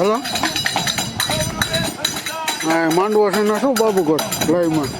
hello હા માંડવો છે ને શું બાબુકોટ લાઈવમાં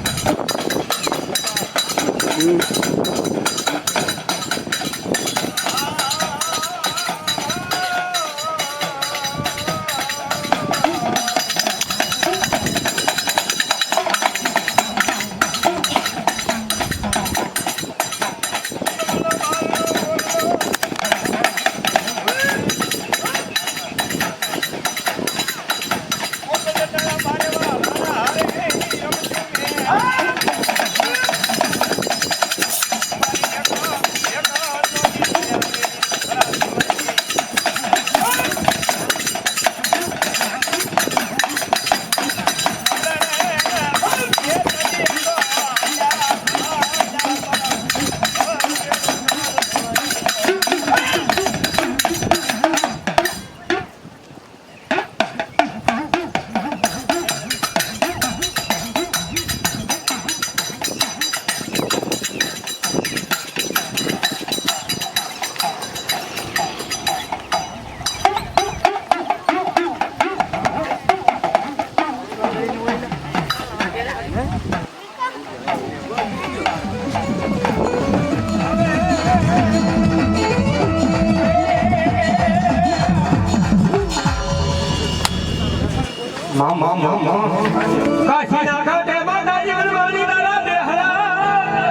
કાશીના ઘાટે માતાજી વનવાણી તારા દેહરા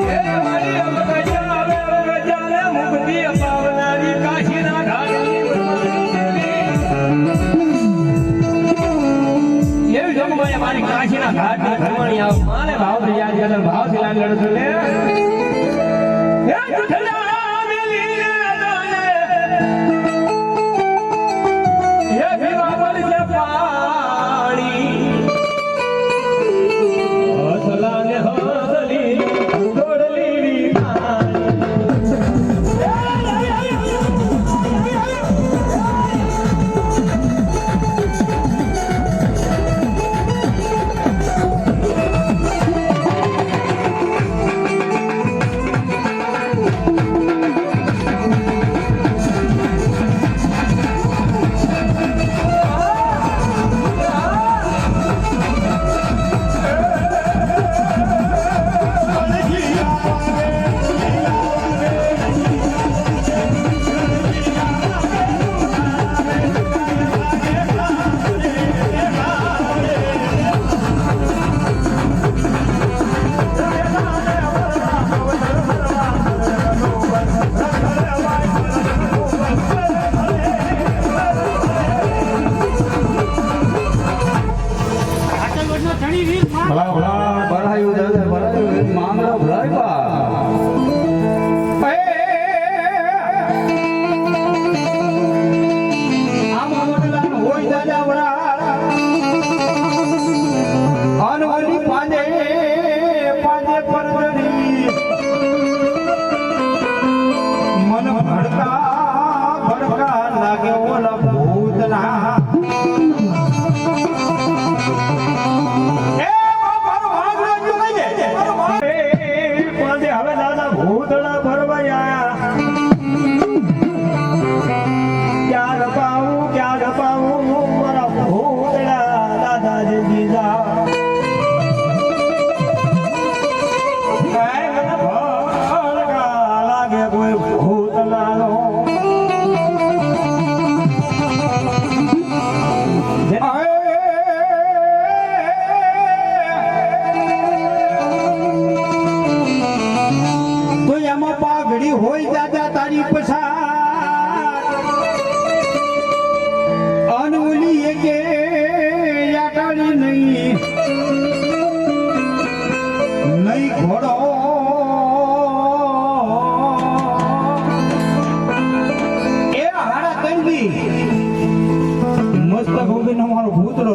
એ મારી અમગજા આવે અમગજાને મુક્તિ અપાવનારી કાશીના ઘાટની વનવાણી એવી જગમાયા મારી કાશીના ઘાટની વનવાણી આવ માને ભાવથી યાદ કરે ભાવથી લાગ લડતો લે હે જુઠલા મેલી રે દાને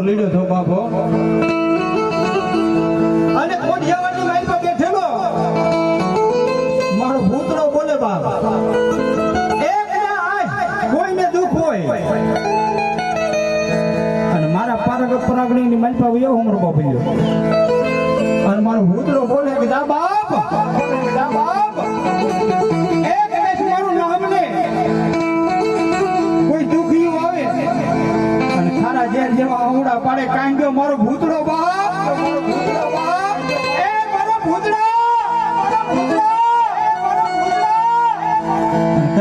લીડો તો બાપો અને કોઠિયાવાડી માઈ પર બેઠેલો મારો ભૂતરો બોલે બાપ એક ના કોઈને દુખ હોય અને મારા પરાગણી ની માઈ પર આવ્યો હમરો બાપલ્યો અને મારો ભૂતરો બોલે કે દા બાપ એક દેશ મારું નામ ને કોઈ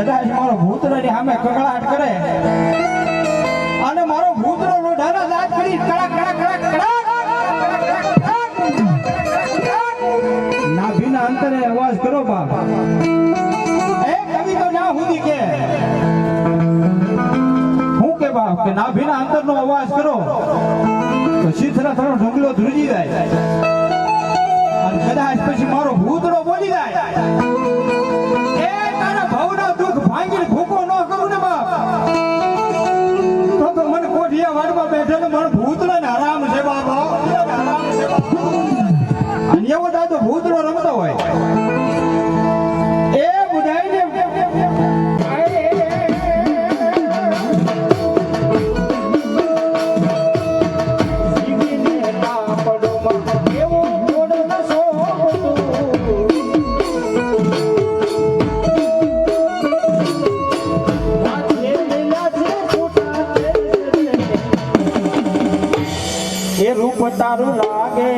કદાચ મારો ભૂતરાની સામે કકળાટ કરે અને મારો ભૂતરો લોઢાના દાંત કરી કડક કડક કડક કડક નાભીના અંતરે અવાજ કરો બાપ એ કવિ તો ના સુધી કે હું કે બાપ કે નાભીના અંતરનો અવાજ કરો તો શીથરા થોડો ઢગલો ધ્રુજી જાય અને કદાચ પછી મારો ભૂતરો બોલી જાય એ તારા ભાવના દુઃખ ભાંગીને ભૂકો ન કરું ને બાપ તો મને કોઠિયા વાડમાં બેઠેલો મારો ભૂતરો ને હરામ છે બાપ અને એવો દાદો ભૂતરો રમતો હોય એ બુધાઈને એ રૂપ તારું લાગે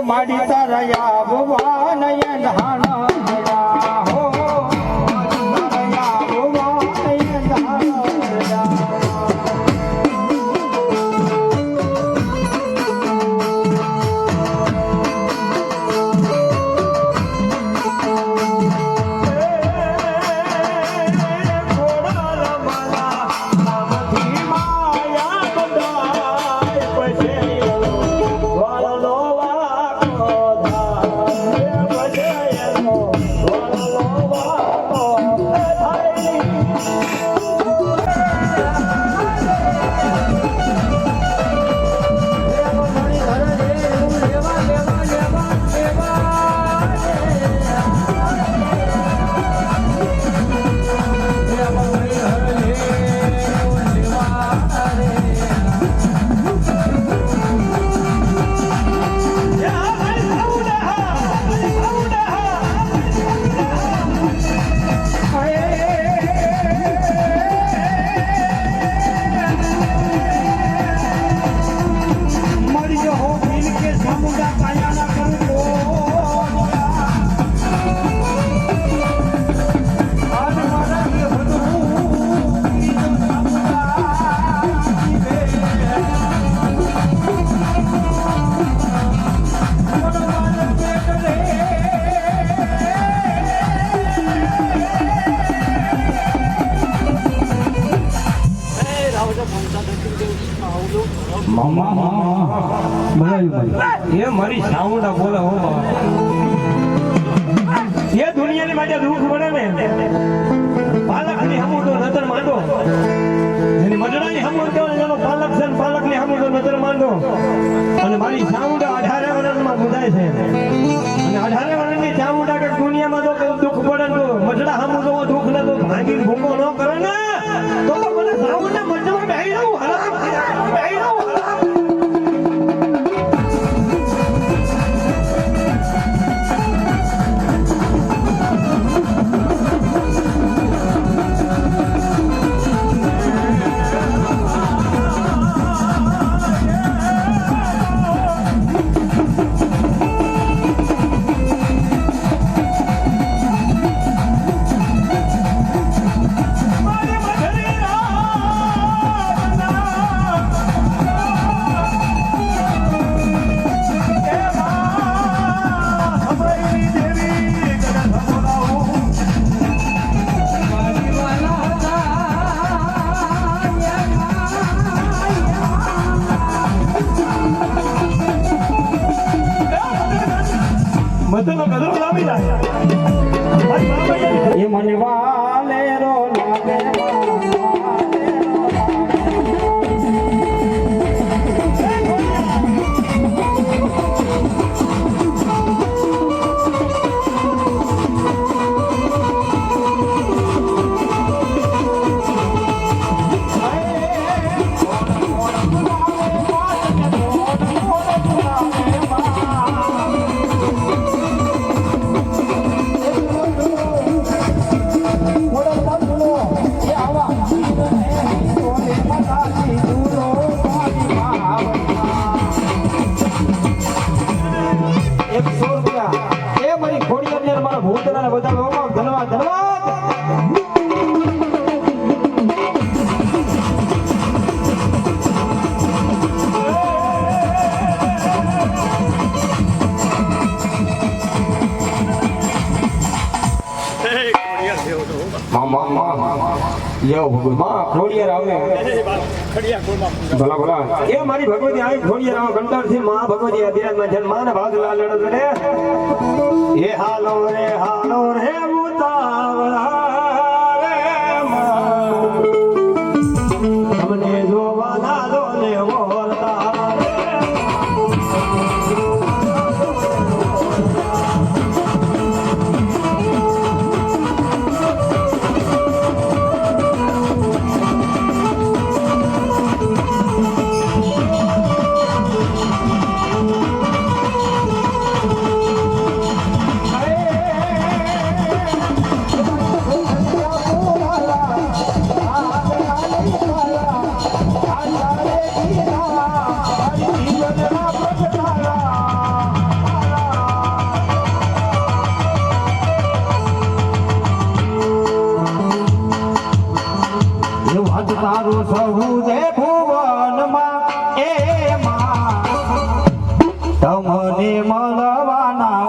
માડી તારા ભગવાન ધાણા હો એ મારી સાઉન્ડા બોલે હો એ દુનિયાની માટે દુઃખ પડે ને પાલકની હમું તો નજર માંડો એની મજડાની હમું કહેવાય એનો પાલક છે ને પાલકની હમું તો નજર માંડો અને મારી સાઉન્ડા 18 વર્ષમાં મુદાય છે અને 18 વર્ષની ચામુંડા કે દુનિયામાં તો દુઃખ પડે તો મજડા હમું તો દુઃખ ને તો ભાંગી ભૂકો ન કરે ને તો મને સાઉન્ડા મજમાં બેહી રહું હરામ બેહી રહું હરામ નજરો લાવી જાય મારી બાબા એ મને વાલે રો લાગે એ મારી ભગવતી આવી ખોડિયાર આવો કંટાળ થી માં ભગવતી અધિરાજમાં જન માને ભાગ લાલડો રે એ હાલો રે ઉતાવળા રે તમને જોવાના લો ને વોરતા તારું સહુદે ભુવનમાં એ માં તમને મળવાના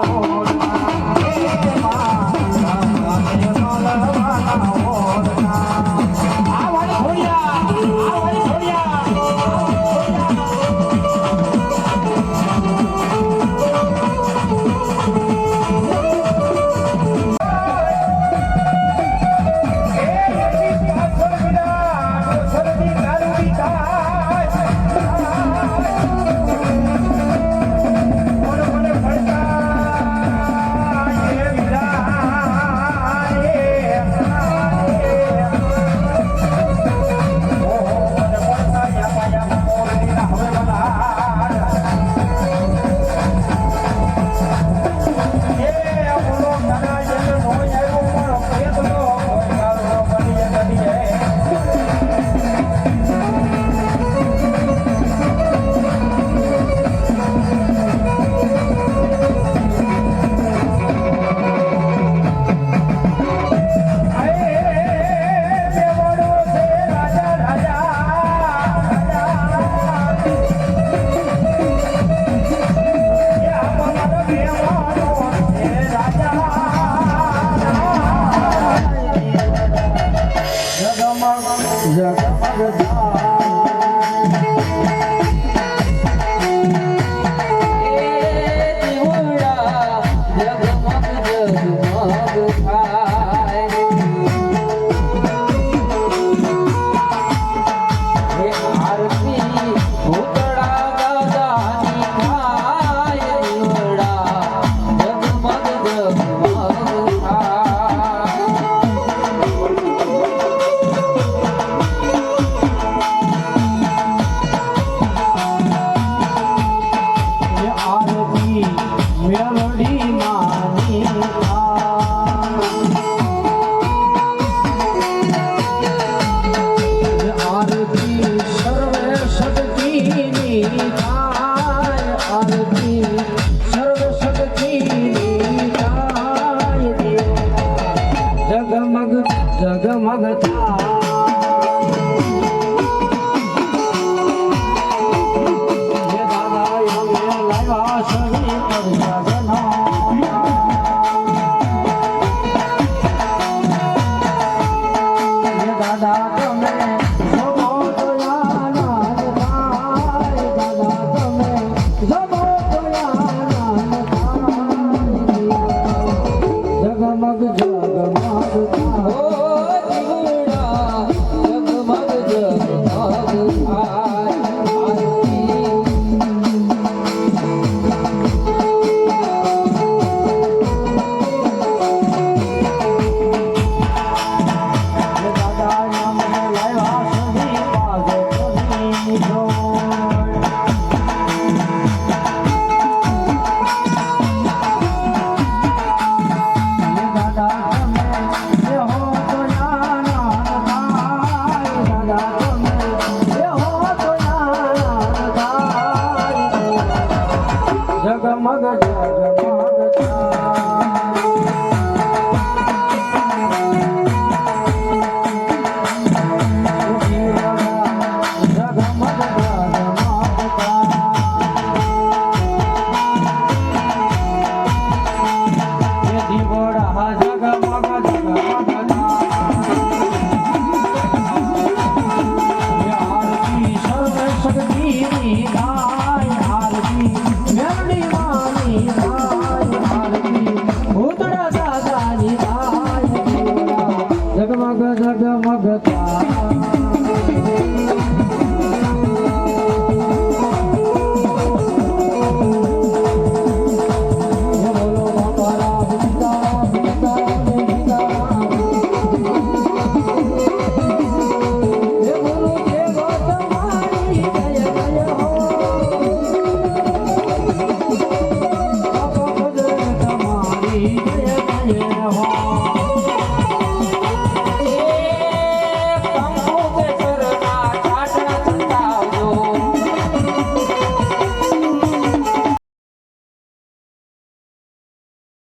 જય